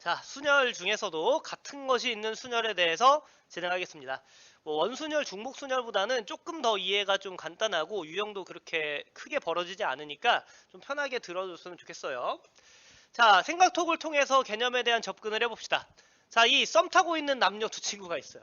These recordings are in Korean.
자, 순열 중에서도 같은 것이 있는 순열에 대해서 진행하겠습니다. 원순열, 중복순열보다는 조금 더 이해가 좀 간단하고 유형도 그렇게 크게 벌어지지 않으니까 좀 편하게 들어줬으면 좋겠어요. 자, 생각톡을 통해서 개념에 대한 접근을 해봅시다. 자, 이 썸 타고 있는 남녀 두 친구가 있어요.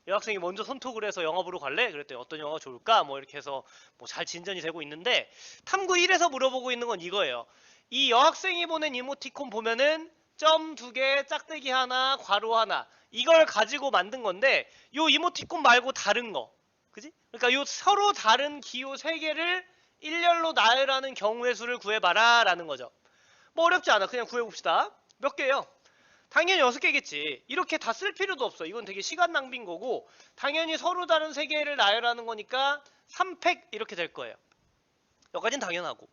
여학생이 먼저 선톡을 해서 영화 보러 갈래? 그랬더니 어떤 영화가 좋을까? 뭐 이렇게 해서 뭐 잘 진전이 되고 있는데 탐구 1에서 물어보고 있는 건 이거예요. 이 여학생이 보낸 이모티콘 보면은 점 2개, 짝대기 하나, 괄호 하나 이걸 가지고 만든 건데 요 이모티콘 말고 다른 거. 그지? 그러니까 요 서로 다른 기호 3개를 일렬로 나열하는 경우의 수를 구해봐라 라는 거죠. 뭐 어렵지 않아. 그냥 구해봅시다. 몇 개예요? 당연히 6개겠지. 이렇게 다 쓸 필요도 없어. 이건 되게 시간 낭비인 거고 당연히 서로 다른 3개를 나열하는 거니까 3팩 이렇게 될 거예요. 여기까지는 당연하고.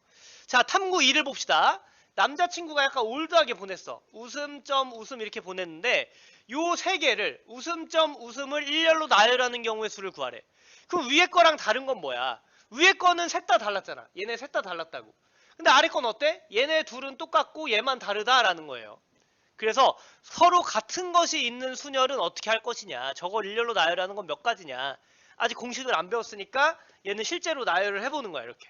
자, 탐구 2를 봅시다. 남자친구가 약간 올드하게 보냈어. 웃음점 웃음 이렇게 보냈는데 요 3개를 웃음점 웃음을 일렬로 나열하는 경우의 수를 구하래. 그럼 위에 거랑 다른 건 뭐야? 위에 거는 셋 다 달랐잖아. 얘네 셋 다 달랐다고. 근데 아래 건 어때? 얘네 둘은 똑같고 얘만 다르다라는 거예요. 그래서 서로 같은 것이 있는 순열은 어떻게 할 것이냐, 저걸 일렬로 나열하는 건 몇 가지냐. 아직 공식을 안 배웠으니까 얘는 실제로 나열을 해보는 거야. 이렇게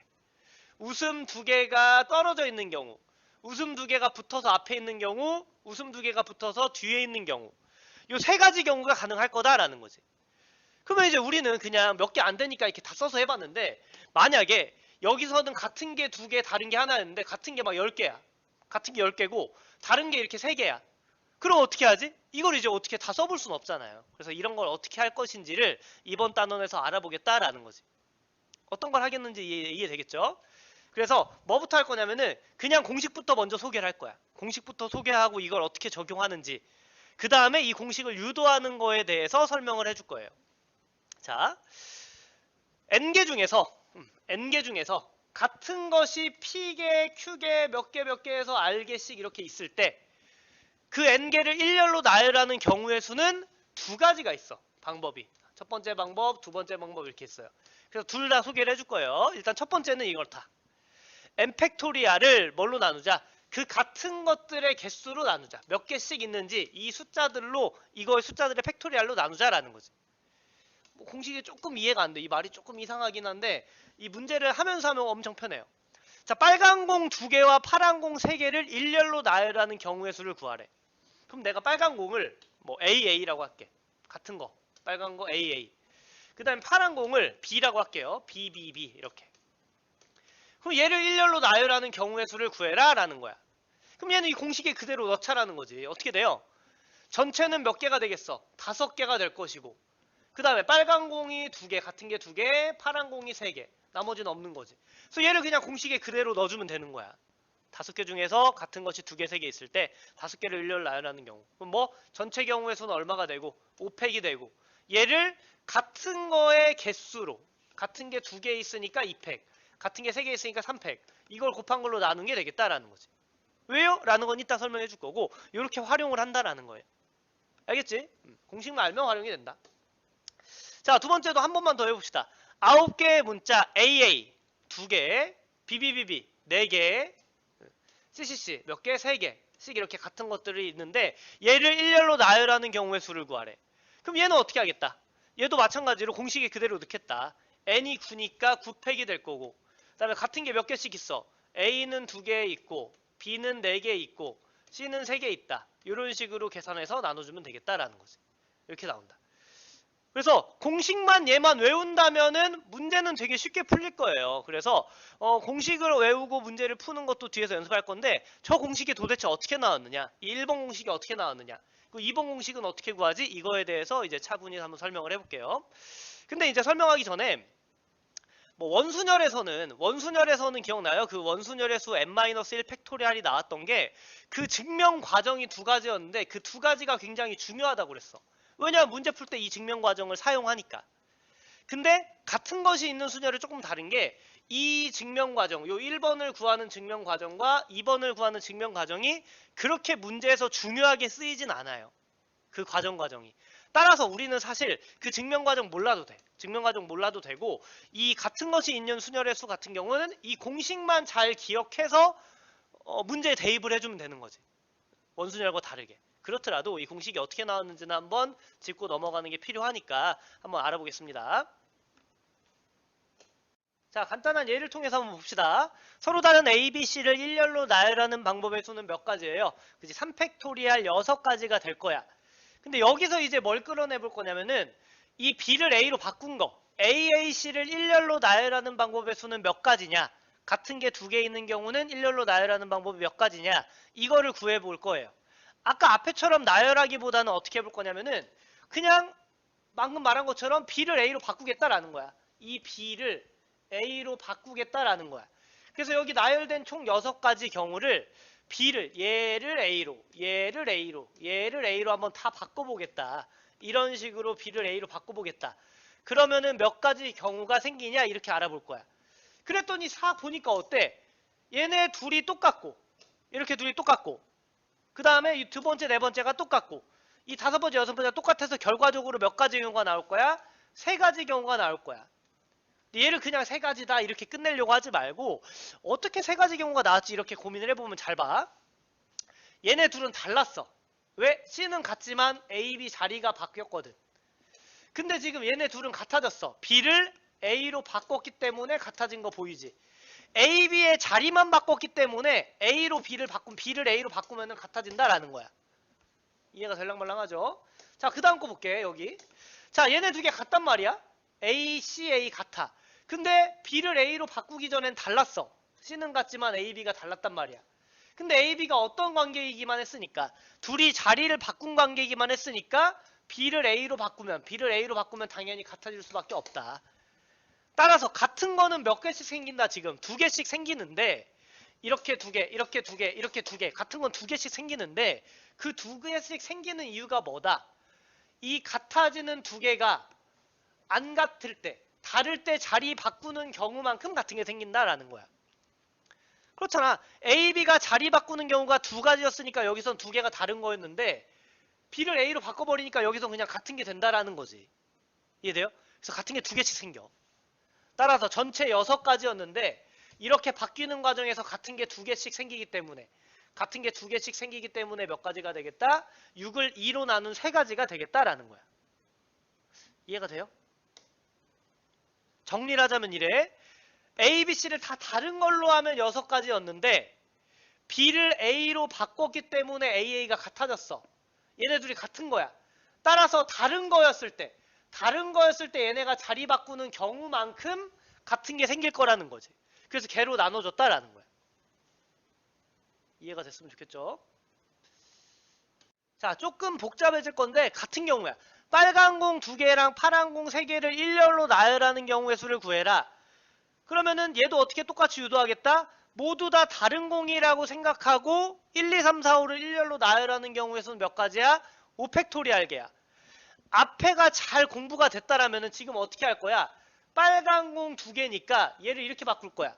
웃음 2개가 떨어져 있는 경우, 웃음 2개가 붙어서 앞에 있는 경우, 웃음 2개가 붙어서 뒤에 있는 경우, 요 3가지 경우가 가능할 거다라는 거지. 그러면 이제 우리는 그냥 몇 개 안 되니까 이렇게 다 써서 해봤는데, 만약에 여기서는 같은 게 2개, 다른 게 하나였는데 같은 게 막 10개야. 같은 게 10개고 다른 게 이렇게 3개야. 그럼 어떻게 하지? 이걸 이제 어떻게 다 써볼 수는 없잖아요. 그래서 이런 걸 어떻게 할 것인지를 이번 단원에서 알아보겠다라는 거지. 어떤 걸 하겠는지 이해되겠죠? 그래서 뭐부터 할 거냐면은 그냥 공식부터 먼저 소개를 할 거야. 공식부터 소개하고 이걸 어떻게 적용하는지, 그 다음에 이 공식을 유도하는 거에 대해서 설명을 해줄 거예요. 자, N개 중에서 같은 것이 P개, Q개, 몇 개 해서 R개씩 이렇게 있을 때 그 N개를 일렬로 나열하는 경우의 수는 2가지가 있어. 방법이. 첫 번째 방법, 두 번째 방법 이렇게 있어요. 그래서 둘 다 소개를 해줄 거예요. 일단 첫 번째는 이렇다. N팩토리알을 뭘로 나누자? 그 같은 것들의 개수로 나누자. 몇 개씩 있는지 이 숫자들로, 이거의 숫자들의 팩토리알로 나누자라는 거지. 뭐 공식이 조금 이해가 안 돼. 이 말이 조금 이상하긴 한데 이 문제를 하면서 하면 엄청 편해요. 자, 빨간 공 2개와 파란 공 3개를 일렬로 나열하는 경우의 수를 구하래. 그럼 내가 빨간 공을 뭐 AA라고 할게. 같은 거. 빨간 거 AA. 그 다음에 파란 공을 B라고 할게요. BBB 이렇게. 그럼 얘를 일렬로 나열하는 경우의 수를 구해라 라는 거야. 그럼 얘는 이 공식에 그대로 넣자라는 거지. 어떻게 돼요? 전체는 몇 개가 되겠어? 5개가 될 것이고, 그 다음에 빨간 공이 2개, 같은 게 2개, 파란 공이 3개, 나머지는 없는 거지. 그래서 얘를 그냥 공식에 그대로 넣어주면 되는 거야. 5개 중에서 같은 것이 2개, 3개 있을 때 5개를 일렬로 나열하는 경우. 그럼 뭐 전체 경우의 수는 얼마가 되고 5팩이 되고, 얘를 같은 거의 개수로, 같은 게 2개 있으니까 2팩, 같은 게 3개 있으니까 3팩, 이걸 곱한 걸로 나눈 게 되겠다라는 거지. 왜요? 라는 건 이따 설명해 줄 거고, 이렇게 활용을 한다라는 거예요. 알겠지? 공식만 알면 활용이 된다. 자, 두 번째도 한 번만 더 해봅시다. 9개의 문자 AA 2개, BBBB 4개, CCC 몇 개? 3개씩 이렇게 같은 것들이 있는데 얘를 일렬로 나열하는 경우의 수를 구하래. 그럼 얘는 어떻게 하겠다? 얘도 마찬가지로 공식에 그대로 넣겠다. n이 9니까 9팩이 될 거고, 그 다음에 같은 게 몇 개씩 있어? A는 2개 있고 B는 4개 있고 C는 3개 있다. 이런 식으로 계산해서 나눠주면 되겠다라는 거지. 이렇게 나온다. 그래서 공식만 얘만 외운다면은 문제는 되게 쉽게 풀릴 거예요. 그래서 공식을 외우고 문제를 푸는 것도 뒤에서 연습할 건데, 저 공식이 도대체 어떻게 나왔느냐, 이 1번 공식이 어떻게 나왔느냐, 그 2번 공식은 어떻게 구하지, 이거에 대해서 이제 차분히 한번 설명을 해볼게요. 근데 이제 설명하기 전에 뭐 원순열에서는 기억나요? 그 원순열의 수 n-1 팩토리알이 나왔던 게 그 증명 과정이 2가지였는데 그 2가지가 굉장히 중요하다고 그랬어. 왜냐하면 문제 풀 때 이 증명 과정을 사용하니까. 근데 같은 것이 있는 순열이 조금 다른 게, 이 증명 과정, 요 1번을 구하는 증명 과정과 2번을 구하는 증명 과정이 그렇게 문제에서 중요하게 쓰이진 않아요. 그 과정이. 따라서 우리는 사실 그 증명 과정 몰라도 돼. 증명 과정 몰라도 되고, 이 같은 것이 있는 순열의 수 같은 경우는 이 공식만 잘 기억해서 문제에 대입을 해주면 되는 거지. 원순열과 다르게. 그렇더라도 이 공식이 어떻게 나왔는지는 한번 짚고 넘어가는 게 필요하니까 한번 알아보겠습니다. 자, 간단한 예를 통해서 한번 봅시다. 서로 다른 A, B, C를 일렬로 나열하는 방법의 수는 몇 가지예요? 그치, 3팩토리알 6가지가 될 거야. 근데 여기서 이제 뭘 끌어내 볼 거냐면은 이 B를 A로 바꾼 거, AAC를 일렬로 나열하는 방법의 수는 몇 가지냐, 같은 게 두 개 있는 경우는 일렬로 나열하는 방법이 몇 가지냐, 이거를 구해 볼 거예요. 아까 앞에처럼 나열하기보다는 어떻게 해볼 거냐면은 그냥 방금 말한 것처럼 B를 A로 바꾸겠다라는 거야. 이 B를 A로 바꾸겠다라는 거야. 그래서 여기 나열된 총 6가지 경우를 B를 얘를 A로, 얘를 A로, 얘를 A로 한번 다 바꿔보겠다. 이런 식으로 B를 A로 바꿔보겠다. 그러면은 몇 가지 경우가 생기냐 이렇게 알아볼 거야. 그랬더니 보니까 어때? 얘네 둘이 똑같고 이렇게 둘이 똑같고 그 다음에 이 두 번째, 네 번째가 똑같고 이 다섯 번째, 여섯 번째가 똑같아서 결과적으로 몇 가지 경우가 나올 거야? 3가지 경우가 나올 거야. 얘를 그냥 3가지다 이렇게 끝내려고 하지 말고 어떻게 3가지 경우가 나왔지 이렇게 고민을 해보면 잘 봐. 얘네 둘은 달랐어. 왜? C는 같지만 A, B 자리가 바뀌었거든. 근데 지금 얘네 둘은 같아졌어. B를 A로 바꿨기 때문에 같아진 거 보이지? A, B의 자리만 바꿨기 때문에 A로 B를 B를 A로 바꾸면 같아진다라는 거야. 이해가 될랑말랑하죠? 자, 그 다음 거 볼게, 여기. 자, 얘네 두 개 같단 말이야. A, C, A 같아. 근데 B를 A로 바꾸기 전엔 달랐어. C는 같지만 A, B가 달랐단 말이야. 근데 A, B가 어떤 관계이기만 했으니까 둘이 자리를 바꾼 관계이기만 했으니까 B를 A로 바꾸면 당연히 같아질 수밖에 없다. 따라서 같은 거는 몇 개씩 생긴다 지금. 2개씩 생기는데 이렇게 2개, 이렇게 2개, 이렇게 2개 같은 건 2개씩 생기는데 그 2개씩 생기는 이유가 뭐다? 이 같아지는 2개가 안 같을 때, 다를 때 자리 바꾸는 경우만큼 같은 게 생긴다라는 거야. 그렇잖아. A, B가 자리 바꾸는 경우가 2가지였으니까 여기선 2개가 다른 거였는데 B를 A로 바꿔버리니까 여기서 그냥 같은 게 된다라는 거지. 이해돼요? 그래서 같은 게 2개씩 생겨. 따라서 전체 6가지였는데 이렇게 바뀌는 과정에서 같은 게 2개씩 생기기 때문에 몇 가지가 되겠다? 6을 2로 나눈 3가지가 되겠다라는 거야. 이해가 돼요? 정리를 하자면 이래. A, B, C를 다 다른 걸로 하면 6가지였는데 B를 A로 바꿨기 때문에 AA가 같아졌어. 얘네 둘이 같은 거야. 따라서 다른 거였을 때 얘네가 자리 바꾸는 경우만큼 같은 게 생길 거라는 거지. 그래서 개로 나눠줬다라는 거야. 이해가 됐으면 좋겠죠? 자, 조금 복잡해질 건데 같은 경우야. 빨간 공 2개랑 파란 공 3개를 일렬로 나열하는 경우의 수를 구해라. 그러면은 얘도 어떻게 똑같이 유도하겠다? 모두 다 다른 공이라고 생각하고 1, 2, 3, 4, 5를 일렬로 나열하는 경우의 수는 몇 가지야? 5팩토리알 개야. 앞에가 잘 공부가 됐다라면은 지금 어떻게 할 거야? 빨간 공 2개니까 얘를 이렇게 바꿀 거야.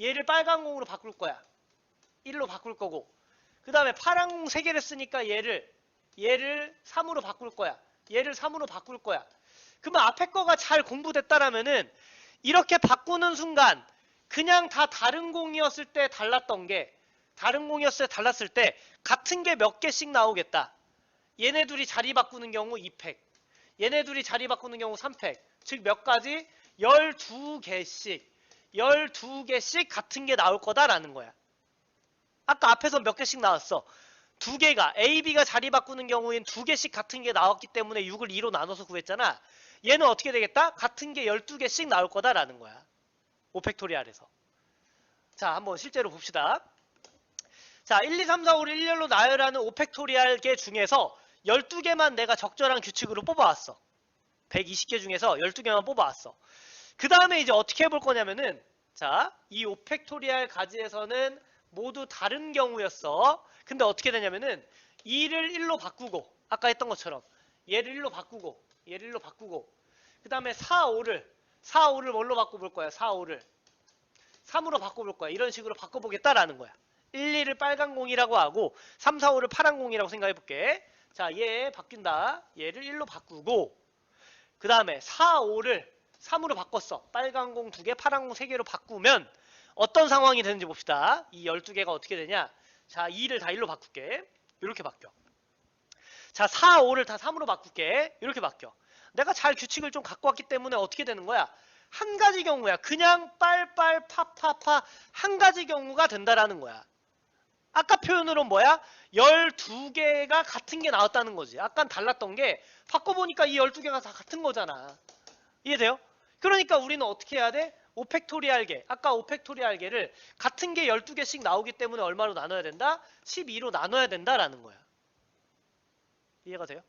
얘를 빨간 공으로 바꿀 거야. 1로 바꿀 거고. 그 다음에 파란 공 3개를 쓰니까 얘를 3으로 바꿀 거야. 얘를 3으로 바꿀 거야. 그러면 앞에 거가 잘 공부됐다라면은 이렇게 바꾸는 순간 그냥 다 다른 공이었을 때 달랐던 게 달랐을 때 같은 게 몇 개씩 나오겠다. 얘네 둘이 자리 바꾸는 경우 2팩. 얘네 둘이 자리 바꾸는 경우 3팩. 즉 몇 가지? 12개씩 같은 게 나올 거다라는 거야. 아까 앞에서 몇 개씩 나왔어. 2개가 A, B가 자리 바꾸는 경우엔 2개씩 같은 게 나왔기 때문에 6을 2로 나눠서 구했잖아. 얘는 어떻게 되겠다? 같은 게 12개씩 나올 거다라는 거야. 5팩토리알에서. 자, 한번 실제로 봅시다. 자, 1, 2, 3, 4, 5를 일렬로 나열하는 5팩토리알 개 중에서 12개만 내가 적절한 규칙으로 뽑아왔어. 120개 중에서 12개만 뽑아왔어. 그 다음에 이제 어떻게 해볼 거냐면은 자, 이 5팩토리알 가지에서는 모두 다른 경우였어. 근데 어떻게 되냐면은 2를 1로 바꾸고 아까 했던 것처럼 얘를 1로 바꾸고 그 다음에 4, 5를 뭘로 바꿔볼 거야? 4, 5를 3으로 바꿔볼 거야. 이런 식으로 바꿔보겠다라는 거야. 1, 2를 빨간 공이라고 하고 3, 4, 5를 파란 공이라고 생각해볼게. 자, 얘 바뀐다. 얘를 1로 바꾸고 그 다음에 4, 5를 3으로 바꿨어. 빨간 공 2개, 파란 공 3개로 바꾸면 어떤 상황이 되는지 봅시다. 이 12개가 어떻게 되냐. 자, 2를 다 1로 바꿀게. 이렇게 바뀌어. 자, 4, 5를 다 3으로 바꿀게. 이렇게 바뀌어. 내가 잘 규칙을 좀 갖고 왔기 때문에 어떻게 되는 거야? 한 가지 경우야. 그냥 빨빨 파파파 한 가지 경우가 된다라는 거야. 아까 표현으로는 뭐야? 12개가 같은 게 나왔다는 거지. 아깐 달랐던 게 바꿔보니까 이 12개가 다 같은 거잖아. 이해돼요? 그러니까 우리는 어떻게 해야 돼? 5팩토리알계. 아까 5팩토리알계를 같은 게 12개씩 나오기 때문에 얼마로 나눠야 된다? 12로 나눠야 된다라는 거야. 이해가 돼요?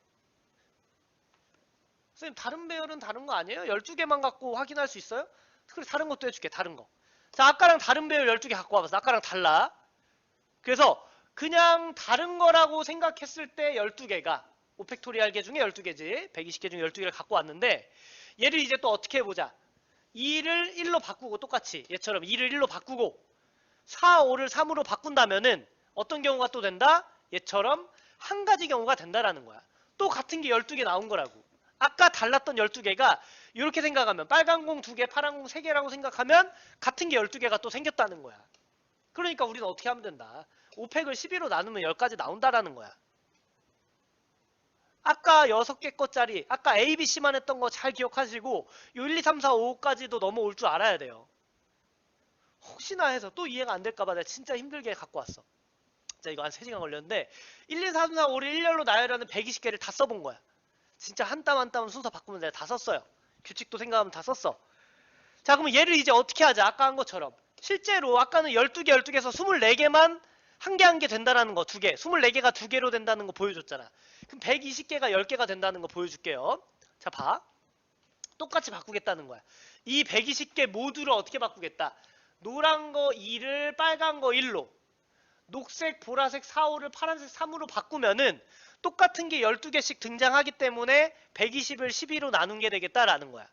선생님 다른 배열은 다른 거 아니에요? 12개만 갖고 확인할 수 있어요? 그래 다른 것도 해줄게. 다른 거. 자, 아까랑 다른 배열 12개 갖고 와봤어. 아까랑 달라. 그래서 그냥 다른 거라고 생각했을 때 12개가 5팩토리알계 중에 12개지. 120개 중에 12개를 갖고 왔는데 얘를 이제 또 어떻게 해보자. 2를 1로 바꾸고 똑같이 얘처럼 2를 1로 바꾸고 4, 5를 3으로 바꾼다면은 어떤 경우가 또 된다? 얘처럼 한 가지 경우가 된다라는 거야. 또 같은 게 12개 나온 거라고. 아까 달랐던 12개가 이렇게 생각하면 빨간 공 2개, 파란 공 3개라고 생각하면 같은 게 12개가 또 생겼다는 거야. 그러니까 우리는 어떻게 하면 된다. 5팩을 12로 나누면 10가지 나온다라는 거야. 아까 6개 거짜리, 아까 A, B, C만 했던 거 잘 기억하시고 요 1, 2, 3, 4, 5까지도 넘어올 줄 알아야 돼요. 혹시나 해서 또 이해가 안 될까봐 내가 진짜 힘들게 갖고 왔어. 자, 이거 한 3시간 걸렸는데 1, 2, 3, 4, 5를 일렬로 나열하는 120개를 다 써본 거야. 진짜 한 땀 한 땀 순서 바꾸면 내가 다 썼어요. 규칙도 생각하면 다 썼어. 자, 그럼 얘를 이제 어떻게 하자. 아까 한 것처럼. 실제로 아까는 12개, 12개에서 24개만 한 개 한 개 된다라는 거 2개. 24개가 2개로 된다는 거 보여줬잖아. 그럼 120개가 10개가 된다는 거 보여줄게요. 자, 봐. 똑같이 바꾸겠다는 거야. 이 120개 모두를 어떻게 바꾸겠다. 노란 거 2를 빨간 거 1로, 녹색, 보라색 4, 5를 파란색 3으로 바꾸면은 똑같은 게 12개씩 등장하기 때문에 120을 12로 나눈 게 되겠다라는 거야.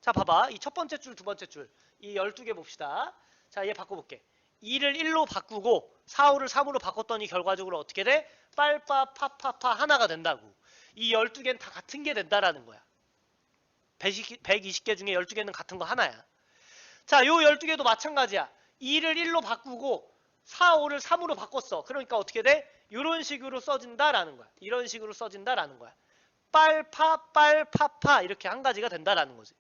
자, 봐봐. 이 첫 번째 줄, 두 번째 줄. 이 12개 봅시다. 자, 얘 바꿔볼게. 2를 1로 바꾸고 4, 5를 3으로 바꿨더니 결과적으로 어떻게 돼? 빨빠, 파파파 하나가 된다고. 이 12개는 다 같은 게 된다라는 거야. 120개 중에 12개는 같은 거 하나야. 자, 요 12개도 마찬가지야. 2를 1로 바꾸고 4, 5를 3으로 바꿨어. 그러니까 어떻게 돼? 이런 식으로 써진다라는 거야. 이런 식으로 써진다라는 거야. 빨파, 빨파파 이렇게 한 가지가 된다라는 거지.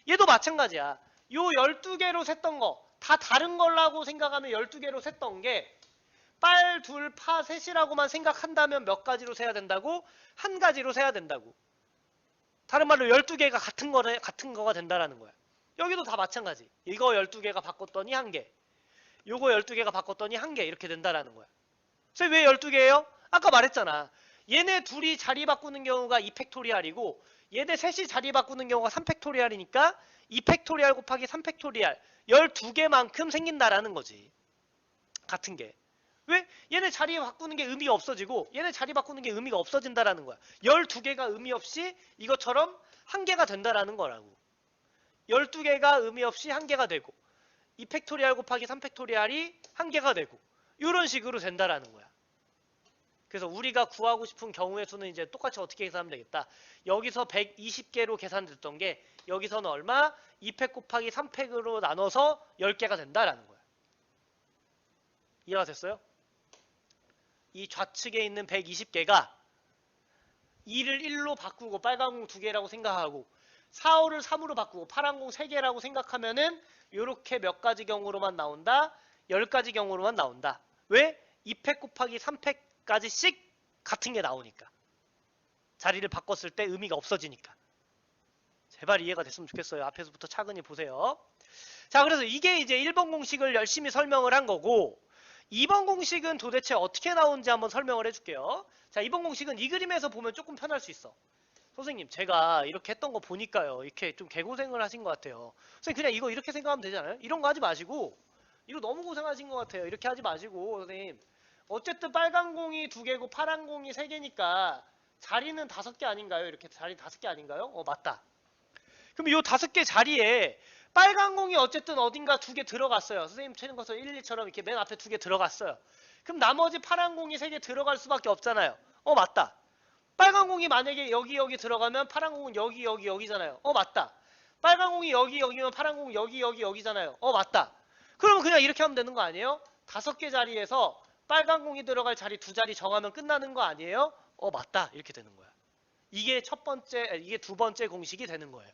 얘도 마찬가지야. 요 12개로 셌던 거 다 다른 거라고 생각하면 12개로 셌던 게 빨, 둘, 파, 셋이라고만 생각한다면 몇 가지로 세야 된다고? 한 가지로 세야 된다고. 다른 말로 12개가 같은 거가 된다라는 거야. 여기도 다 마찬가지. 이거 12개가 바꿨더니 한 개. 요거 12개가 바꿨더니 한 개 이렇게 된다라는 거야. 그래서 왜 12개예요? 아까 말했잖아. 얘네 둘이 자리 바꾸는 경우가 2팩토리알이고 얘네 셋이 자리 바꾸는 경우가 3팩토리알이니까 2팩토리알 곱하기 3팩토리알 12개만큼 생긴다라는 거지. 같은 게. 왜? 얘네 자리 바꾸는 게 의미가 없어지고 얘네 자리 바꾸는 게 의미가 없어진다라는 거야. 12개가 의미 없이 이것처럼 한 개가 된다라는 거라고. 12개가 의미 없이 한 개가 되고 2팩토리알 곱하기 3팩토리알이 한 개가 되고 이런 식으로 된다라는 거야. 그래서 우리가 구하고 싶은 경우의 수는 이제 똑같이 어떻게 계산하면 되겠다. 여기서 120개로 계산됐던 게 여기서는 얼마? 2팩 곱하기 3팩으로 나눠서 10개가 된다라는 거야. 이해가 됐어요? 이 좌측에 있는 120개가 2를 1로 바꾸고 빨간 공 2개라고 생각하고 4, 5를 3으로 바꾸고 파란 공 3개라고 생각하면은 이렇게 몇 가지 경우로만 나온다? 10가지 경우로만 나온다. 왜? 2팩 곱하기 3팩까지씩 같은 게 나오니까. 자리를 바꿨을 때 의미가 없어지니까. 제발 이해가 됐으면 좋겠어요. 앞에서부터 차근히 보세요. 자, 그래서 이게 이제 1번 공식을 열심히 설명을 한 거고 2번 공식은 도대체 어떻게 나오는지 한번 설명을 해줄게요. 자, 2번 공식은 이 그림에서 보면 조금 편할 수 있어. 선생님, 제가 이렇게 했던 거 보니까요. 이렇게 좀 개고생을 하신 것 같아요. 선생님, 그냥 이거 이렇게 생각하면 되잖아요. 이런 거 하지 마시고 이거 너무 고생하신 것 같아요. 이렇게 하지 마시고 선생님. 어쨌든 빨간 공이 2개고 파란 공이 3개니까 자리는 5개 아닌가요? 이렇게 자리 5개 아닌가요? 맞다. 그럼 이 5개 자리에 빨간 공이 어쨌든 어딘가 2개 들어갔어요. 선생님 채는 것은 1, 2처럼 이렇게 맨 앞에 2개 들어갔어요. 그럼 나머지 파란 공이 3개 들어갈 수밖에 없잖아요. 맞다. 빨간 공이 만약에 여기 들어가면 파란 공은 여기잖아요. 맞다. 빨간 공이 여기면 파란 공은 여기잖아요. 맞다. 그러면 그냥 이렇게 하면 되는 거 아니에요? 5개 자리에서 빨간 공이 들어갈 자리 두 자리 정하면 끝나는 거 아니에요? 맞다. 이렇게 되는 거야. 이게 이게 두 번째 공식이 되는 거예요.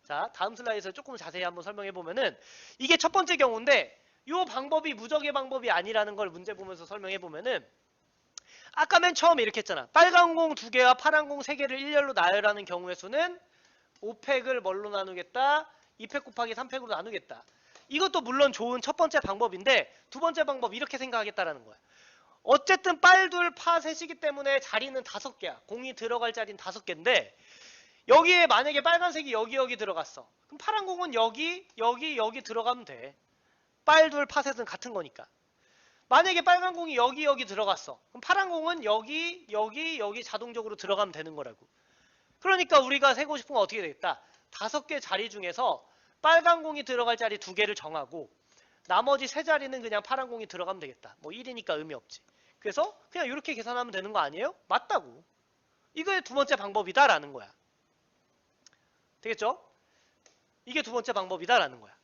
자, 다음 슬라이드에서 조금 자세히 한번 설명해 보면은 이게 첫 번째 경우인데 이 방법이 무적의 방법이 아니라는 걸 문제 보면서 설명해 보면은 아까 맨 처음에 이렇게 했잖아. 빨간 공 2개와 파란 공 3개를 일렬로 나열하는 경우의 수는 5팩을 뭘로 나누겠다? 2팩 곱하기 3팩으로 나누겠다. 이것도 물론 좋은 첫 번째 방법인데 두 번째 방법 이렇게 생각하겠다라는 거야. 어쨌든 빨둘 파 셋이기 때문에 자리는 5개야. 공이 들어갈 자리는 5개인데 여기에 만약에 빨간색이 여기 들어갔어. 그럼 파란 공은 여기 들어가면 돼. 빨둘 파 셋은 같은 거니까. 만약에 빨간 공이 여기 들어갔어. 그럼 파란 공은 여기 자동적으로 들어가면 되는 거라고. 그러니까 우리가 세고 싶은 건 어떻게 되겠다. 5개 자리 중에서 빨간 공이 들어갈 자리 2개를 정하고 나머지 3자리는 그냥 파란 공이 들어가면 되겠다. 뭐 1이니까 의미 없지. 그래서 그냥 이렇게 계산하면 되는 거 아니에요? 맞다고. 이게 두 번째 방법이다라는 거야. 되겠죠? 이게 두 번째 방법이다라는 거야.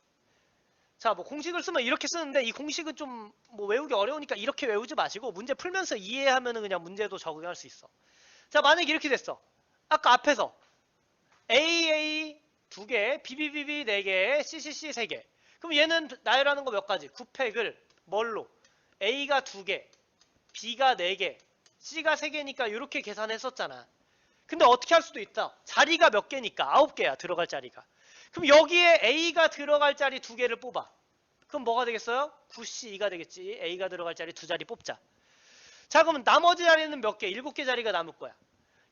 자, 뭐 공식을 쓰면 이렇게 쓰는데 이 공식은 좀 뭐 외우기 어려우니까 이렇게 외우지 마시고 문제 풀면서 이해하면은 그냥 문제도 적응할 수 있어. 자, 만약에 이렇게 됐어. 아까 앞에서 AA 2개, BBBB 4개, CCC 3개. 그럼 얘는 나열하는 거 몇 가지? 9팩을 뭘로? A가 2개, B가 4개, C가 3개니까 이렇게 계산했었잖아. 근데 어떻게 할 수도 있다. 자리가 몇 개니까 9개야 들어갈 자리가. 그럼 여기에 A가 들어갈 자리 2개를 뽑아. 그럼 뭐가 되겠어요? 9C2가 되겠지. A가 들어갈 자리 2자리 뽑자. 자, 그러면 나머지 자리는 몇 개? 7개 자리가 남을 거야.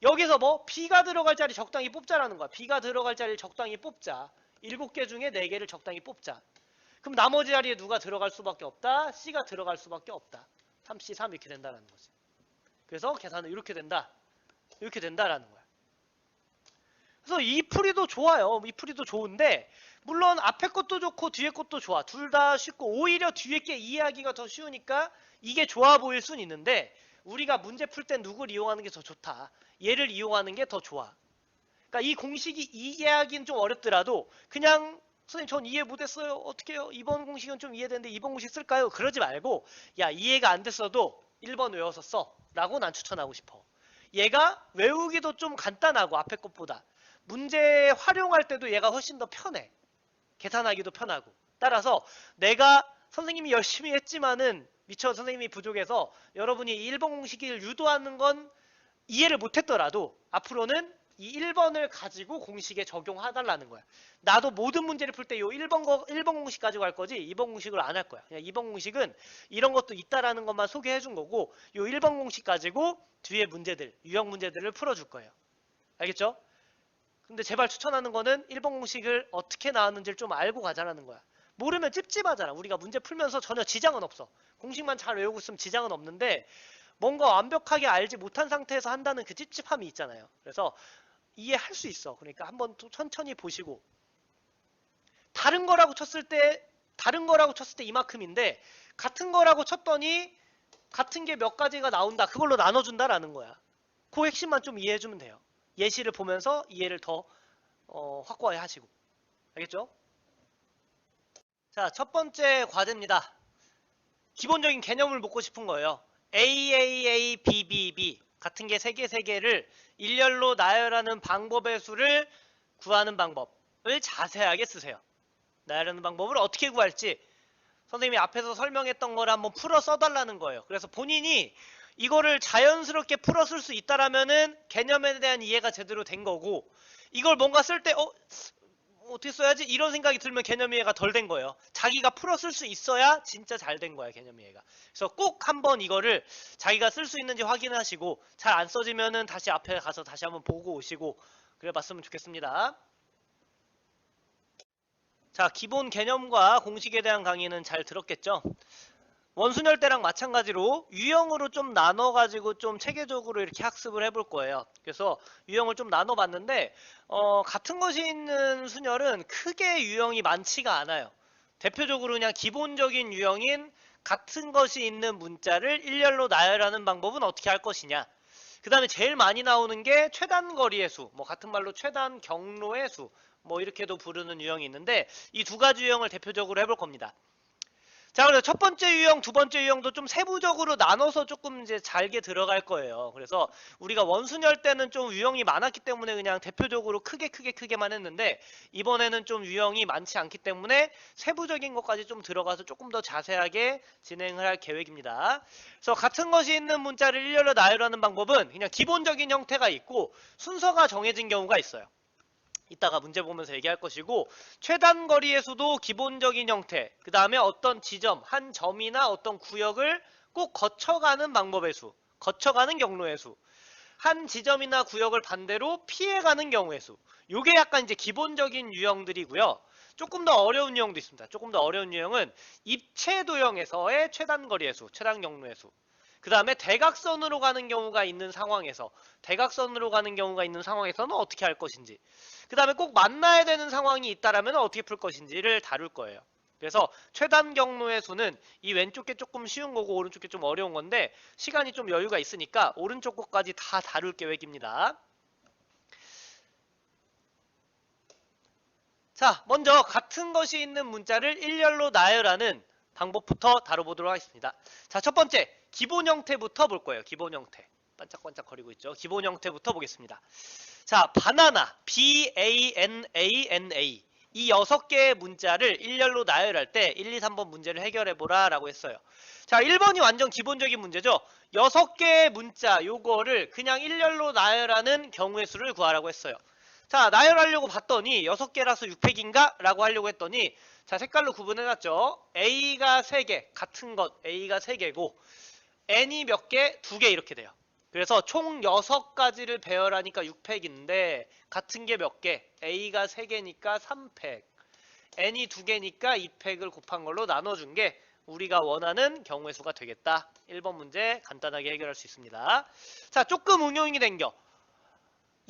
여기서 뭐 B가 들어갈 자리 적당히 뽑자라는 거야. B가 들어갈 자리를 적당히 뽑자. 7개 중에 4개를 적당히 뽑자. 그럼 나머지 자리에 누가 들어갈 수밖에 없다? C가 들어갈 수밖에 없다. 3C3 이렇게 된다는 거지. 그래서 계산은 이렇게 된다. 이렇게 된다라는 거야. 그래서 이 풀이도 좋아요. 이 풀이도 좋은데 물론 앞에 것도 좋고 뒤에 것도 좋아. 둘 다 쉽고 오히려 뒤에 게 이해하기가 더 쉬우니까 이게 좋아 보일 순 있는데 우리가 문제 풀 땐 누굴 이용하는 게 더 좋다. 얘를 이용하는 게 더 좋아. 그러니까 이 공식이 이해하기는 좀 어렵더라도 그냥 선생님 전 이해 못했어요. 어떻게 해요? 이번 공식은 좀 이해되는데 이번 공식 쓸까요? 그러지 말고 야 이해가 안 됐어도 1번 외워서 써 라고 난 추천하고 싶어. 얘가 외우기도 좀 간단하고 앞에 것보다 문제 활용할 때도 얘가 훨씬 더 편해. 계산하기도 편하고. 따라서 내가 선생님이 열심히 했지만은 미처 선생님이 부족해서 여러분이 1번 공식을 유도하는 건 이해를 못했더라도 앞으로는 이 1번을 가지고 공식에 적용해달라는 거야. 나도 모든 문제를 풀 때 이 1번 공식 가지고 할 거지 2번 공식을 안 할 거야. 그냥 2번 공식은 이런 것도 있다라는 것만 소개해 준 거고 이 1번 공식 가지고 뒤에 문제들, 유형 문제들을 풀어줄 거예요. 알겠죠? 근데 제발 추천하는 거는 1번 공식을 어떻게 나왔는지를 좀 알고 가자라는 거야. 모르면 찝찝하잖아. 우리가 문제 풀면서 전혀 지장은 없어. 공식만 잘 외우고 있으면 지장은 없는데 뭔가 완벽하게 알지 못한 상태에서 한다는 그 찝찝함이 있잖아요. 그래서 이해할 수 있어. 그러니까 한번 또 천천히 보시고 다른 거라고 쳤을 때 이만큼인데 같은 거라고 쳤더니 같은 게 몇 가지가 나온다. 그걸로 나눠준다라는 거야. 그 핵심만 좀 이해해주면 돼요. 예시를 보면서 이해를 더 확고하게 하시고. 알겠죠? 자, 첫 번째 과제입니다. 기본적인 개념을 묻고 싶은 거예요. AAA, BBB 같은 게 3개를 일렬로 나열하는 방법의 수를 구하는 방법을 자세하게 쓰세요. 나열하는 방법을 어떻게 구할지 선생님이 앞에서 설명했던 걸 한번 풀어 써달라는 거예요. 그래서 본인이 이거를 자연스럽게 풀어 쓸 수 있다라면은 개념에 대한 이해가 제대로 된 거고 이걸 뭔가 쓸 때 어떻게 써야지? 이런 생각이 들면 개념 이해가 덜 된 거예요. 자기가 풀어 쓸 수 있어야 진짜 잘 된 거야, 개념 이해가. 그래서 꼭 한번 이거를 자기가 쓸 수 있는지 확인하시고 잘 안 써지면은 다시 앞에 가서 다시 한번 보고 오시고 그래 봤으면 좋겠습니다. 자, 기본 개념과 공식에 대한 강의는 잘 들었겠죠? 원순열 때랑 마찬가지로 유형으로 좀 나눠가지고 좀 체계적으로 이렇게 학습을 해볼 거예요. 그래서 유형을 좀 나눠봤는데 같은 것이 있는 순열은 크게 유형이 많지가 않아요. 대표적으로 그냥 기본적인 유형인 같은 것이 있는 문자를 일렬로 나열하는 방법은 어떻게 할 것이냐. 그 다음에 제일 많이 나오는 게 최단 거리의 수, 뭐 같은 말로 최단 경로의 수, 뭐 이렇게도 부르는 유형이 있는데 이 두 가지 유형을 대표적으로 해볼 겁니다. 자, 그래서 첫 번째 유형, 두 번째 유형도 좀 세부적으로 나눠서 조금 이제 잘게 들어갈 거예요. 그래서 우리가 원순열 때는 좀 유형이 많았기 때문에 그냥 대표적으로 크게만 했는데, 이번에는 좀 유형이 많지 않기 때문에 세부적인 것까지 좀 들어가서 조금 더 자세하게 진행을 할 계획입니다. 그래서 같은 것이 있는 문자를 일렬로 나열하는 방법은 그냥 기본적인 형태가 있고 순서가 정해진 경우가 있어요. 이따가 문제 보면서 얘기할 것이고, 최단 거리의 수도 기본적인 형태, 그 다음에 어떤 지점, 한 점이나 어떤 구역을 꼭 거쳐가는 방법의 수, 거쳐가는 경로의 수, 한 지점이나 구역을 반대로 피해가는 경우의 수, 요게 약간 이제 기본적인 유형들이고요. 조금 더 어려운 유형도 있습니다. 조금 더 어려운 유형은 입체 도형에서의 최단 거리의 수, 최단 경로의 수, 그 다음에 대각선으로 가는 경우가 있는 상황에서, 대각선으로 가는 경우가 있는 상황에서는 어떻게 할 것인지, 그 다음에 꼭 만나야 되는 상황이 있다라면 어떻게 풀 것인지를 다룰 거예요. 그래서 최단 경로의 수는 이 왼쪽 게 조금 쉬운 거고 오른쪽 게 좀 어려운 건데, 시간이 좀 여유가 있으니까 오른쪽 것까지 다 다룰 계획입니다. 자, 먼저 같은 것이 있는 문자를 일렬로 나열하는 방법부터 다뤄보도록 하겠습니다. 자, 첫 번째, 기본 형태부터 볼 거예요. 기본 형태. 반짝반짝 거리고 있죠. 기본 형태부터 보겠습니다. 자, 바나나, B-A-N-A-N-A. 이 6개의 문자를 일렬로 나열할 때 1, 2, 3번 문제를 해결해보라 라고 했어요. 자, 1번이 완전 기본적인 문제죠. 6개의 문자, 요거를 그냥 일렬로 나열하는 경우의 수를 구하라고 했어요. 자, 나열하려고 봤더니 6개라서 6팩인가? 라고 하려고 했더니, 자, 색깔로 구분해놨죠. A가 3개, 같은 것 A가 3개고 N이 몇 개? 2개 이렇게 돼요. 그래서 총 6가지를 배열하니까 6팩인데 같은 게 몇 개? A가 3개니까 3팩, N이 2개니까 2팩을 곱한 걸로 나눠준 게 우리가 원하는 경우의 수가 되겠다. 1번 문제 간단하게 해결할 수 있습니다. 자, 조금 응용이 된겨.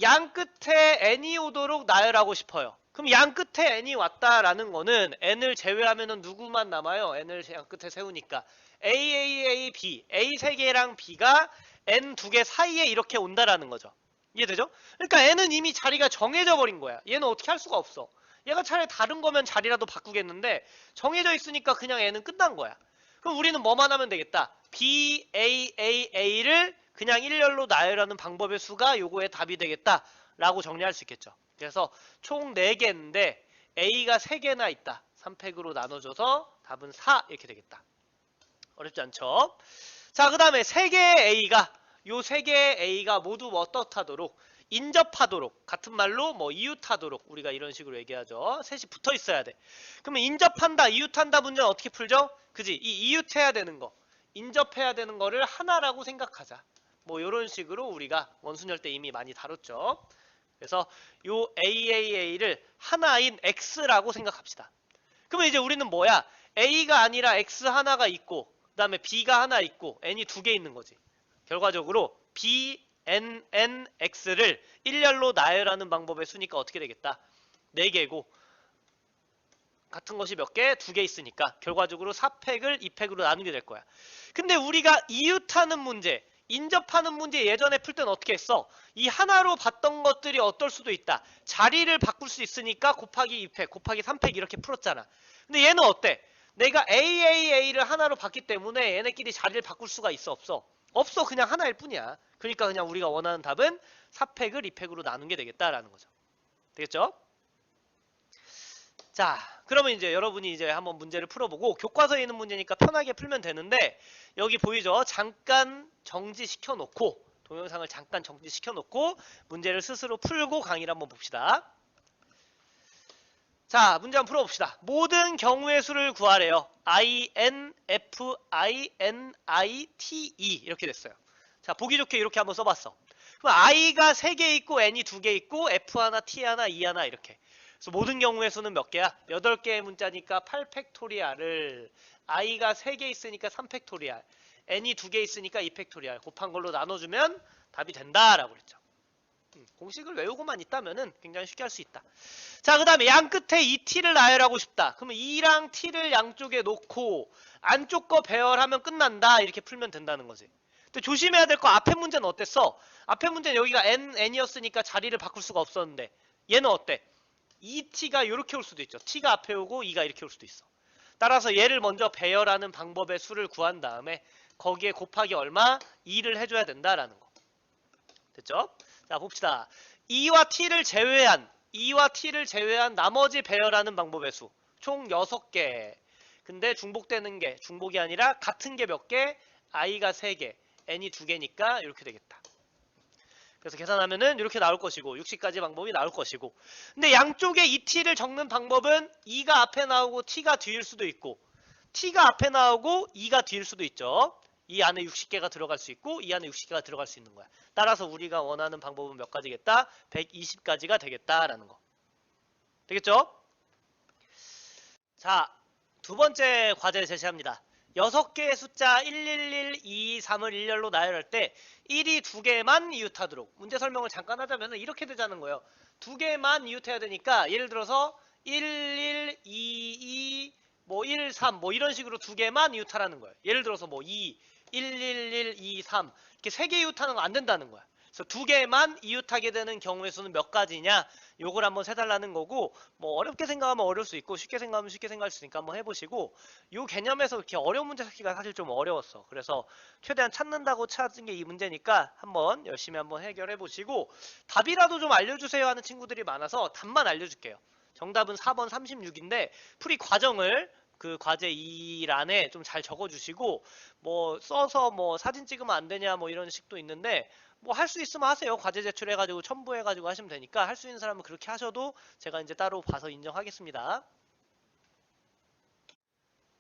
양 끝에 n이 오도록 나열하고 싶어요. 그럼 양 끝에 n이 왔다라는 거는 n을 제외하면 누구만 남아요? n을 양 끝에 세우니까 A, B, A 3개랑 B가 n 2개 사이에 이렇게 온다라는 거죠. 이해되죠? 그러니까 n은 이미 자리가 정해져 버린 거야. 얘는 어떻게 할 수가 없어. 얘가 차라리 다른 거면 자리라도 바꾸겠는데 정해져 있으니까 그냥 n은 끝난 거야. 그럼 우리는 뭐만 하면 되겠다. B, A를 그냥 일렬로 나열하는 방법의 수가 요거의 답이 되겠다 라고 정리할 수 있겠죠. 그래서 총 4개인데 A가 3개나 있다. 3팩으로 나눠줘서 답은 4 이렇게 되겠다. 어렵지 않죠? 자, 그 다음에 3개의 A가, 요 3개의 A가 모두 어떻다도록, 인접하도록, 같은 말로 뭐 이웃하도록, 우리가 이런 식으로 얘기하죠. 셋이 붙어 있어야 돼. 그러면 인접한다, 이웃한다 문제는 어떻게 풀죠? 그지? 이 이웃해야 되는 거, 인접해야 되는 거를 하나라고 생각하자. 뭐 이런 식으로 우리가 원순열 때 이미 많이 다뤘죠. 그래서 요 AAA를 하나인 X라고 생각합시다. 그러면 이제 우리는 뭐야? A가 아니라 X 하나가 있고 그 다음에 B가 하나 있고 N이 2개 있는 거지. 결과적으로 B, N, N, X를 일렬로 나열하는 방법의 수니까 어떻게 되겠다? 4개고 같은 것이 몇 개? 2개 있으니까 결과적으로 4팩을 2팩으로 나누게 될 거야. 근데 우리가 이웃하는 문제, 인접하는 문제 예전에 풀 때는 어떻게 했어? 이 하나로 봤던 것들이 어떨 수도 있다. 자리를 바꿀 수 있으니까 곱하기 2팩, 곱하기 3팩 이렇게 풀었잖아. 근데 얘는 어때? 내가 AAA를 하나로 봤기 때문에 얘네끼리 자리를 바꿀 수가 있어? 없어? 없어. 그냥 하나일 뿐이야. 그러니까 그냥 우리가 원하는 답은 4팩을 2팩으로 나눈 게 되겠다라는 거죠. 되겠죠? 자, 그러면 이제 여러분이 이제 한번 문제를 풀어보고 교과서에 있는 문제니까 편하게 풀면 되는데 여기 보이죠? 잠깐 정지시켜 놓고 동영상을 잠깐 정지시켜 놓고 문제를 스스로 풀고 강의를 한번 봅시다. 자, 문제 한번 풀어봅시다. 모든 경우의 수를 구하래요. INFINITE 이렇게 됐어요. 자, 보기 좋게 이렇게 한번 써봤어. 그럼 I가 3개 있고 N이 2개 있고 F 하나, T 하나, E 하나 이렇게. 그래서 모든 경우의 수는 몇 개야? 8개의 문자니까 8팩토리알을 I가 3개 있으니까 3팩토리알, N이 2개 있으니까 2팩토리알 곱한 걸로 나눠주면 답이 된다라고 그랬죠. 공식을 외우고만 있다면은 굉장히 쉽게 할 수 있다. 자, 그 다음에 양 끝에 이 t를 나열하고 싶다. 그러면 2랑 t를 양쪽에 놓고 안쪽 거 배열하면 끝난다. 이렇게 풀면 된다는 거지. 근데 조심해야 될 거 앞에 문제는 어땠어? 앞에 문제는 여기가 n이었으니까 자리를 바꿀 수가 없었는데 얘는 어때? 2t가 이렇게 올 수도 있죠. t가 앞에 오고 2가 이렇게 올 수도 있어. 따라서 얘를 먼저 배열하는 방법의 수를 구한 다음에 거기에 곱하기 얼마? 2를 해줘야 된다라는 거. 됐죠? 자, 봅시다. 2와 t를 제외한 나머지 배열하는 방법의 수. 총 6개. 근데 중복되는 게, 중복이 아니라 같은 게 몇 개? i가 3개, n이 2개니까 이렇게 되겠다. 그래서 계산하면은 이렇게 나올 것이고 60가지 방법이 나올 것이고, 근데 양쪽에 이 t를 적는 방법은 2가 앞에 나오고 t가 뒤일 수도 있고, t가 앞에 나오고 2가 뒤일 수도 있죠. 이 안에 60개가 들어갈 수 있고 이 안에 60개가 들어갈 수 있는 거야. 따라서 우리가 원하는 방법은 몇 가지겠다? 120가지가 되겠다라는 거. 되겠죠? 자, 두 번째 과제 제시합니다. 6개의 숫자 111, 2, 3을 일렬로 나열할 때 1이 2개만 이웃하도록, 문제 설명을 잠깐 하자면 이렇게 되자는 거예요. 2개만 이웃해야 되니까 예를 들어서 11, 22, 뭐 1, 3 뭐 이런 식으로 2개만 이웃하라는 거예요. 예를 들어서 뭐 2, 111, 2, 3 이렇게 3개 이웃하는 거 안 된다는 거야. 그래서 2개만 이웃하게 되는 경우의 수는 몇 가지냐, 요걸 한번 세달라는 거고, 뭐 어렵게 생각하면 어려울 수 있고 쉽게 생각하면 쉽게 생각할 수 있으니까 한번 해보시고, 요 개념에서 이렇게 어려운 문제 찾기가 사실 좀 어려웠어. 그래서 최대한 찾는다고 찾은 게 이 문제니까 한번 열심히 한번 해결해 보시고, 답이라도 좀 알려주세요 하는 친구들이 많아서 답만 알려줄게요. 정답은 4번 36인데 풀이 과정을 그 과제 2란에 좀 잘 적어주시고, 뭐 써서 뭐 사진 찍으면 안 되냐 뭐 이런 식도 있는데, 뭐 할 수 있으면 하세요. 과제 제출해가지고 첨부해가지고 하시면 되니까 할 수 있는 사람은 그렇게 하셔도 제가 이제 따로 봐서 인정하겠습니다.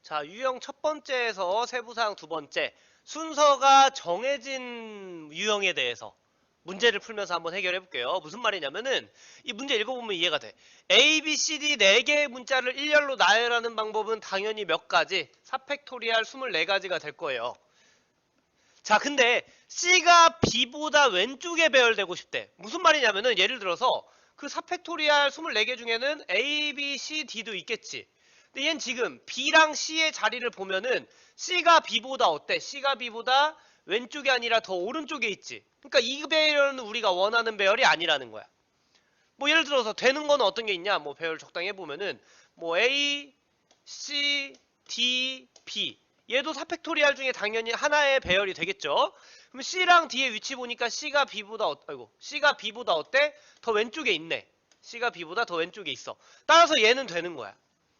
자, 유형 첫 번째에서 세부사항 두 번째, 순서가 정해진 유형에 대해서 문제를 풀면서 한번 해결해 볼게요. 무슨 말이냐면은 이 문제 읽어보면 이해가 돼. A, B, C, D 4개의 문자를 일렬로 나열하는 방법은 당연히 몇 가지? 4팩토리얼 24가지가 될 거예요. 자, 근데 C가 B보다 왼쪽에 배열되고 싶대. 무슨 말이냐면은 예를 들어서 그 4팩토리얼 24개 중에는 A, B, C, D도 있겠지. 근데 얘는 지금 B랑 C의 자리를 보면은 C가 B보다 어때? C가 B보다 왼쪽이 아니라 더 오른쪽에 있지. 그러니까 이 배열은 우리가 원하는 배열이 아니라는 거야. 뭐 예를 들어서 되는 거는 어떤 게 있냐? 뭐 배열 적당히 해보면은 뭐 A, C, D, B 얘도 4팩토리얼 중에 당연히 하나의 배열이 되겠죠. 그럼 C랑 D의 위치 보니까 C가 B보다 C가 B보다 어때? 더 왼쪽에 있네. C가 B보다 더 왼쪽에 있어. 따라서 얘는 되는 거야.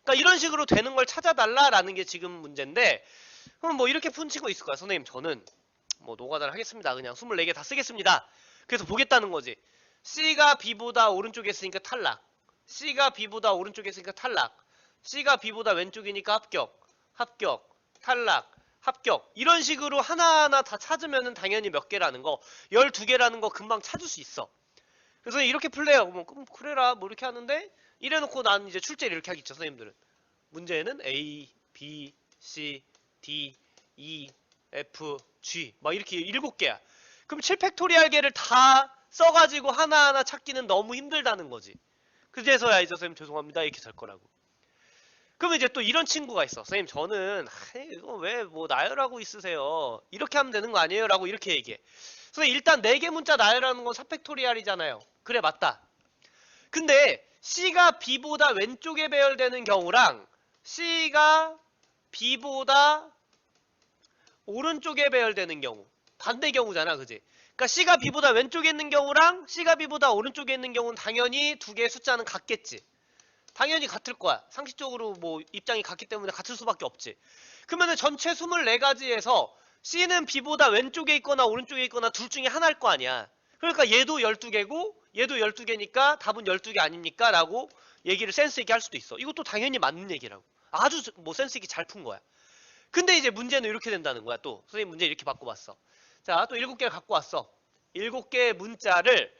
그러니까 이런 식으로 되는 걸 찾아달라라는 게 지금 문제인데, 그럼 뭐 이렇게 푼 친구 있을 거야. 선생님 저는 뭐 노가다를 하겠습니다. 그냥 24개 다 쓰겠습니다. 그래서 보겠다는 거지. C가 B보다 오른쪽에 있으니까 탈락. C가 B보다 오른쪽에 있으니까 탈락. C가 B보다 왼쪽이니까 합격. 합격. 탈락. 합격. 이런 식으로 하나하나 다 찾으면 당연히 몇 개라는 거, 12개라는 거 금방 찾을 수 있어. 그래서 이렇게 풀래요. 뭐 그래라 뭐 이렇게 하는데, 이래놓고 난 이제 출제를 이렇게 하겠죠. 선생님들은 문제는 A, B, C, D, E, F, G 막 이렇게 7개야. 그럼 7팩토리얼계를 다 써가지고 하나하나 찾기는 너무 힘들다는 거지. 그제서야 이제 선생님 죄송합니다 이렇게 될 거라고. 그럼 이제 또 이런 친구가 있어. 선생님 저는 이거 왜 뭐 나열하고 있으세요, 이렇게 하면 되는 거 아니에요? 라고 이렇게 얘기해. 선생님 일단 4개 문자 나열하는 건 4팩토리얼이잖아요. 그래 맞다. 근데 C가 B보다 왼쪽에 배열되는 경우랑 C가 B보다 오른쪽에 배열되는 경우 반대 경우잖아, 그지? 그러니까 C가 B보다 왼쪽에 있는 경우랑 C가 B보다 오른쪽에 있는 경우는 당연히 두 개의 숫자는 같겠지. 당연히 같을 거야. 상식적으로 뭐 입장이 같기 때문에 같을 수밖에 없지. 그러면은 전체 24가지에서 C는 B보다 왼쪽에 있거나 오른쪽에 있거나 둘 중에 하나일 거 아니야. 그러니까 얘도 12개고 얘도 12개니까 답은 12개 아닙니까? 라고 얘기를 센스 있게 할 수도 있어. 이것도 당연히 맞는 얘기라고. 아주 뭐 센스 있게 잘 푼 거야. 근데 이제 문제는 이렇게 된다는 거야. 또 선생님 문제 이렇게 바꿔봤어. 자, 또 7개를 갖고 왔어. 7개의 문자를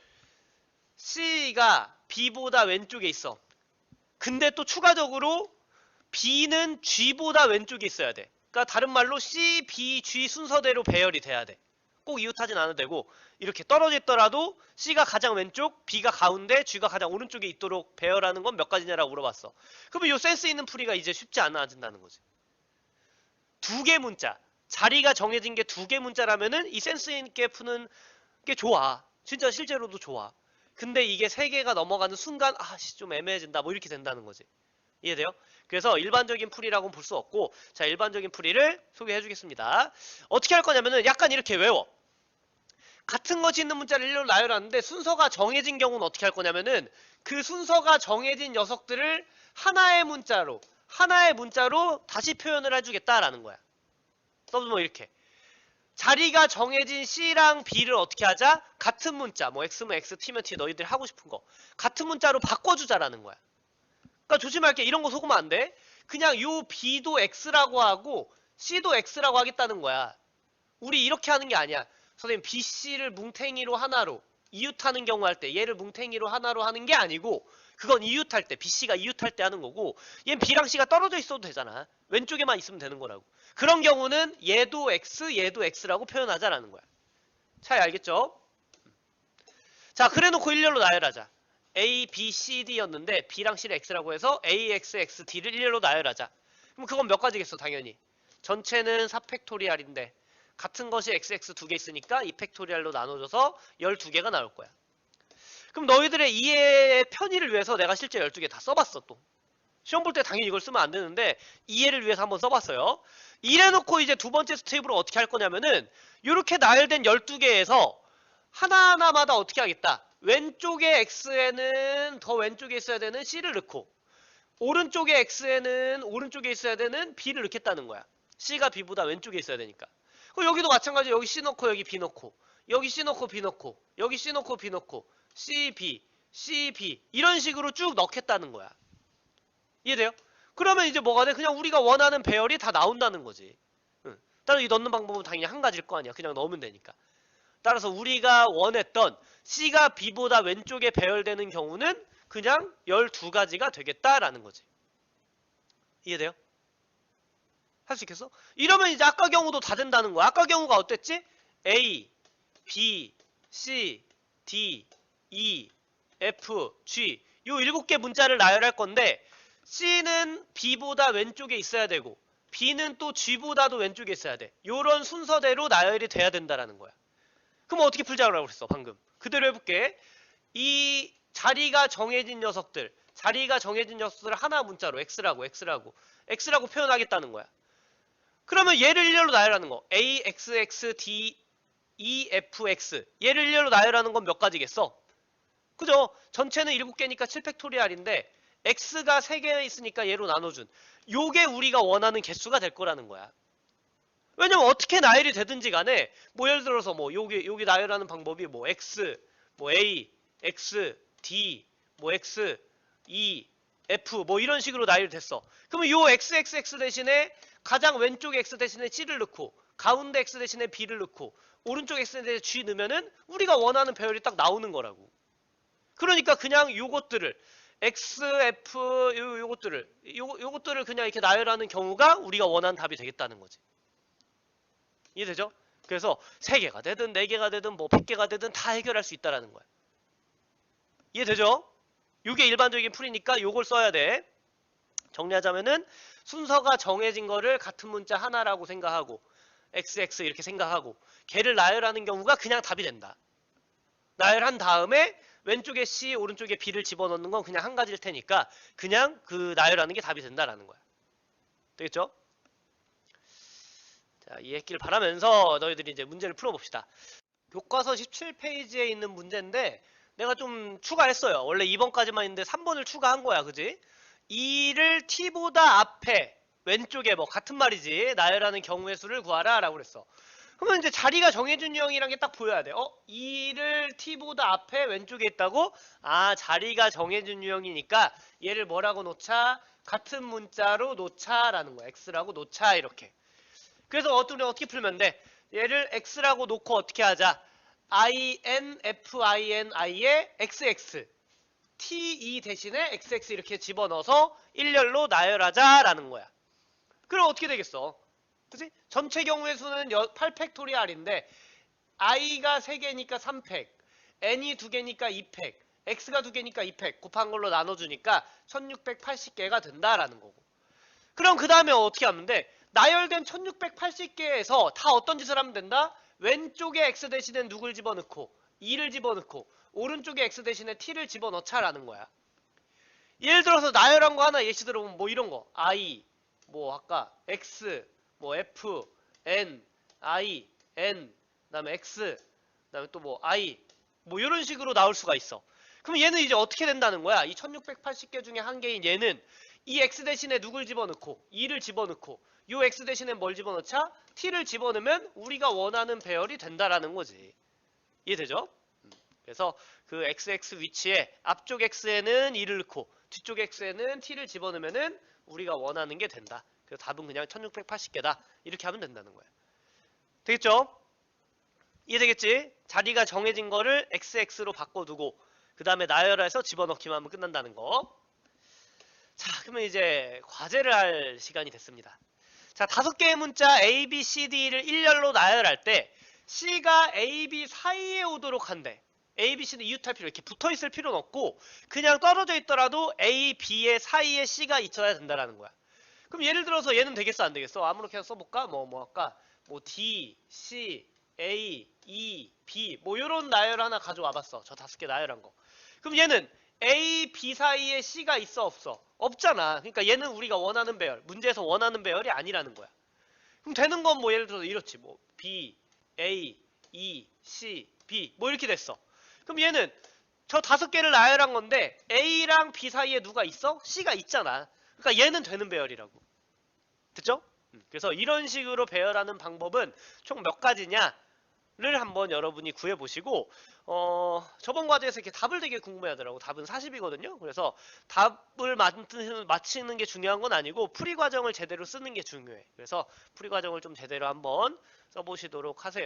C가 B보다 왼쪽에 있어. 근데 또 추가적으로 B는 G보다 왼쪽에 있어야 돼. 그러니까 다른 말로 C, B, G 순서대로 배열이 돼야 돼. 꼭 이웃하진 않아도 되고, 이렇게 떨어져 있더라도 C가 가장 왼쪽, B가 가운데, G가 가장 오른쪽에 있도록 배열하는 건 몇 가지냐라고 물어봤어. 그러면 이 센스 있는 풀이가 이제 쉽지 않아진다는 거지. 2개 문자, 자리가 정해진 게 2개 문자라면은 이 센스 있게 푸는 게 좋아. 진짜 실제로도 좋아. 근데 이게 3개가 넘어가는 순간 좀 애매해진다 뭐 이렇게 된다는 거지. 이해돼요? 그래서 일반적인 풀이라고는 볼 수 없고, 자, 일반적인 풀이를 소개해 주겠습니다. 어떻게 할 거냐면은 약간 이렇게 외워. 같은 것이 있는 문자를 일렬로 나열하는데 순서가 정해진 경우는 어떻게 할 거냐면은 그 순서가 정해진 녀석들을 하나의 문자로 다시 표현을 해주겠다라는 거야. 써도 뭐 이렇게. 자리가 정해진 C랑 B를 어떻게 하자? 같은 문자, 뭐 X면 X, T면 T, 너희들 하고 싶은 거. 같은 문자로 바꿔주자라는 거야. 그러니까 조심할게. 이런 거 속으면 안 돼. 그냥 요 B도 X라고 하고 C도 X라고 하겠다는 거야. 우리 이렇게 하는 게 아니야. 선생님, BC를 뭉탱이로 하나로 이웃하는 경우 할 때 얘를 뭉탱이로 하나로 하는 게 아니고 그건 이웃할 때, BC가 이웃할 때 하는 거고 얘는 B랑 C가 떨어져 있어도 되잖아. 왼쪽에만 있으면 되는 거라고. 그런 경우는 얘도 X, 얘도 X라고 표현하자라는 거야. 차이 알겠죠? 자, 그래놓고 일렬로 나열하자. A, B, C, D였는데 B랑 C를 X라고 해서 A, X, X, D를 일렬로 나열하자. 그럼 그건 몇 가지겠어, 당연히. 전체는 4팩토리알인데 같은 것이 XX 두 개 있으니까 2팩토리알로 나눠줘서 12개가 나올 거야. 그럼 너희들의 이해의 편의를 위해서 내가 실제 12개 다 써봤어 또. 시험 볼 때 당연히 이걸 쓰면 안 되는데 이해를 위해서 한번 써봤어요. 이래놓고 이제 두 번째 스텝으로 어떻게 할 거냐면은 이렇게 나열된 12개에서 하나하나마다 어떻게 하겠다. 왼쪽에 X에는 더 왼쪽에 있어야 되는 C를 넣고 오른쪽에 X에는 오른쪽에 있어야 되는 B를 넣겠다는 거야. C가 B보다 왼쪽에 있어야 되니까. 그럼 여기도 마찬가지. 여기 C 넣고 여기 B 넣고 여기 C 넣고 B 넣고 여기 C 넣고 B 넣고 C, B, C, B 이런 식으로 쭉 넣겠다는 거야. 이해돼요? 그러면 이제 뭐가 돼? 그냥 우리가 원하는 배열이 다 나온다는 거지. 응. 따라서 이 넣는 방법은 당연히 한 가지일 거 아니야. 그냥 넣으면 되니까. 따라서 우리가 원했던 C가 B보다 왼쪽에 배열되는 경우는 그냥 12가지가 되겠다라는 거지. 이해돼요? 할 수 있겠어? 이러면 이제 아까 경우도 다 된다는 거야. 아까 경우가 어땠지? A, B, C, D, E, F, G 요 7개 문자를 나열할 건데 C는 B보다 왼쪽에 있어야 되고 B는 또 G보다도 왼쪽에 있어야 돼. 요런 순서대로 나열이 돼야 된다라는 거야. 그럼 어떻게 풀자고 그랬어 방금. 그대로 해볼게. 이 자리가 정해진 녀석들을 하나 문자로 X라고 표현하겠다는 거야. 그러면 얘를 일렬로 나열하는 거. A, X, X, D, E, F, X. 얘를 일렬로 나열하는 건 몇 가지겠어? 그죠? 전체는 7개니까 7팩토리알인데 X가 3개 있으니까 얘로 나눠준. 요게 우리가 원하는 개수가 될 거라는 거야. 왜냐면 어떻게 나열이 되든지 간에 뭐 예를 들어서 뭐 여기 나열하는 방법이 뭐 X, 뭐 A, X, D, 뭐 X, E, F 뭐 이런 식으로 나열이 됐어. 그러면 요 XXX 대신에 가장 왼쪽 X 대신에 C를 넣고 가운데 X 대신에 B를 넣고 오른쪽 X 대신에 G 넣으면은 우리가 원하는 배열이 딱 나오는 거라고. 그러니까 그냥 요것들을 X, F 요것들을 그냥 이렇게 나열하는 경우가 우리가 원하는 답이 되겠다는 거지. 이해되죠? 그래서 3개가 되든 4개가 되든 뭐 100개가 되든 다 해결할 수 있다라는 거야. 이해되죠? 이게 일반적인 풀이니까 요걸 써야 돼. 정리하자면은 순서가 정해진 거를 같은 문자 하나라고 생각하고 XX 이렇게 생각하고 걔를 나열하는 경우가 그냥 답이 된다. 나열한 다음에 왼쪽에 C, 오른쪽에 B를 집어넣는 건 그냥 한 가지일 테니까 그냥 그 나열하는 게 답이 된다라는 거야. 되겠죠? 자, 이해했길 바라면서 너희들이 이제 문제를 풀어봅시다. 교과서 17페이지에 있는 문제인데 내가 좀 추가했어요. 원래 2번까지만 있는데 3번을 추가한 거야. 그지? 2를 t보다 앞에 왼쪽에 뭐 같은 말이지 나열하는 경우의 수를 구하라 라고 그랬어. 그러면 이제 자리가 정해준 유형이란 게 딱 보여야 돼. 2를 t보다 앞에 왼쪽에 있다고? 아, 자리가 정해준 유형이니까 얘를 뭐라고 놓자? 같은 문자로 놓자라는 거야. x라고 놓자 이렇게. 그래서 어떻게 풀면 돼? 얘를 x라고 놓고 어떻게 하자? infini에 xx te 대신에 xx 이렇게 집어넣어서 일렬로 나열하자라는 거야. 그럼 어떻게 되겠어? 그치? 전체 경우의 수는 8팩토리알인데 i가 3개니까 3팩, n이 2개니까 2팩, x가 2개니까 2팩 곱한 걸로 나눠주니까 1680개가 된다라는 거고. 그럼 그 다음에 어떻게 하면 돼? 나열된 1680개에서 다 어떤 짓을 하면 된다? 왼쪽에 x 대신에 누굴 집어넣고 2를 집어넣고 오른쪽에 x 대신에 t를 집어넣자라는 거야. 예를 들어서 나열한 거 하나 예시 들어보면 뭐 이런 거 I 뭐 아까 X 뭐 F N I N 그다음에 X 그다음에 또 뭐 I 뭐 이런 식으로 나올 수가 있어. 그럼 얘는 이제 어떻게 된다는 거야? 이 1680개 중에 한 개인 얘는 이 X 대신에 누굴 집어넣고 2를 집어넣고 요 X 대신에 뭘 집어넣자? T를 집어넣으면 우리가 원하는 배열이 된다라는 거지. 이해되죠? 그래서 그 XX 위치에 앞쪽 X에는 2를 넣고 뒤쪽 X에는 T를 집어넣으면은 우리가 원하는 게 된다. 그래서 답은 그냥 1680개다. 이렇게 하면 된다는 거야. 되겠죠? 이해되겠지? 자리가 정해진 거를 XX로 바꿔두고 그 다음에 나열해서 집어넣기만 하면 끝난다는 거. 자, 그러면 이제 과제를 할 시간이 됐습니다. 자, 5개의 문자 A, B, C, D를 일렬로 나열할 때 C가 A, B 사이에 오도록 한대. A, B, C는 이웃할 필요 이렇게 붙어있을 필요는 없고 그냥 떨어져 있더라도 A, B의 사이에 C가 있어야 된다라는 거야. 그럼 예를 들어서 얘는 되겠어 안 되겠어? 아무렇게나 써볼까? 뭐 할까? 뭐 D, C, A, E, B 뭐 요런 나열 하나 가져와 봤어. 저 5개 나열한 거. 그럼 얘는 A, B 사이에 C가 있어 없어? 없잖아. 그러니까 얘는 우리가 원하는 배열, 문제에서 원하는 배열이 아니라는 거야. 그럼 되는 건 뭐 예를 들어서 이렇지. 뭐 B, A, E, C, B 뭐 이렇게 됐어. 그럼 얘는 저 5개를 나열한 건데 A랑 B 사이에 누가 있어? C가 있잖아. 그러니까 얘는 되는 배열이라고. 됐죠? 그래서 이런 식으로 배열하는 방법은 총 몇 가지냐? 를 한번 여러분이 구해보시고 저번 과제에서 이렇게 답을 되게 궁금해하더라고. 답은 40이거든요. 그래서 답을 맞히는 게 중요한 건 아니고 풀이 과정을 제대로 쓰는 게 중요해. 그래서 풀이 과정을 좀 제대로 한번 써보시도록 하세요.